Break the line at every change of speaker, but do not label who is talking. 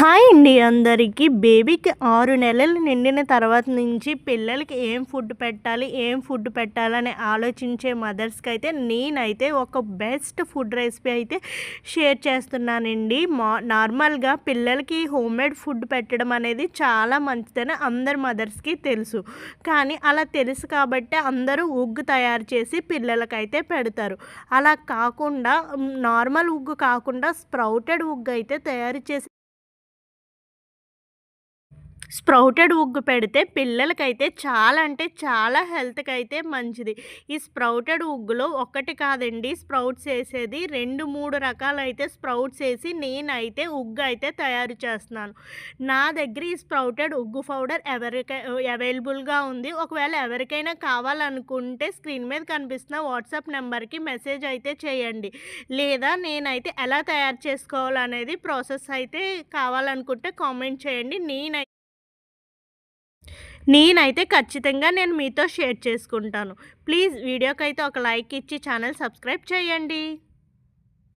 Hi అండి అందరికీ. బేబీకి 6 నెలలు నిండిన తర్వాత నుంచి పిల్లలకి ఏం ఫుడ్ పెట్టాలి, ఏం ఫుడ్ పెట్టాలని ఆలోచించే మదర్స్కి అయితే నేనైతే ఒక బెస్ట్ ఫుడ్ రెసిపీ అయితే షేర్ చేస్తున్నానండి. నార్మల్గా పిల్లలకి హోమ్మేడ్ ఫుడ్ పెట్టడం అనేది చాలా మంచిదని అందరు మదర్స్కి తెలుసు. కానీ అలా తెలుసు కాబట్టి అందరూ ఉగ్గు తయారు చేసి పిల్లలకైతే పెడతారు. అలా కాకుండా నార్మల్ ఉగ్గు కాకుండా స్ప్రౌటెడ్ ఉగ్గు అయితే తయారు చేసి స్ప్రౌటెడ్ ఉగ్గు పెడితే పిల్లలకైతే చాలా అంటే చాలా హెల్త్‌కైతే మంచిది. ఈ స్ప్రౌటెడ్ ఉగ్గులో ఒకటి కాదండి స్ప్రౌట్స్ ఏసేది. 2, 3 రకాలైతే స్ప్రౌట్స్ ఏసి నేనైతే ఉగ్గు అయితే తయారు చేస్తున్నాను. నా దగ్గర ఈ స్ప్రౌటెడ్ ఉగ్గు పౌడర్ అవైలబుల్‌గా ఉంది. ఒకవేళ ఎవరికైనా కావాలనుకుంటే స్క్రీన్ మీద కనిపిస్తున్న వాట్సాప్ నెంబర్‌కి మెసేజ్ అయితే చేయండి. లేదా నేనైతే ఎలా తయారు చేసుకోవాలనేది ప్రాసెస్ అయితే కావాలనుకుంటే కామెంట్ చేయండి. నేనైతే ఖచ్చితంగా నేను మీతో షేర్ చేసుకుంటాను. ప్లీజ్ వీడియోకైతే ఒక లైక్ ఇచ్చి ఛానల్ సబ్స్క్రైబ్ చేయండి.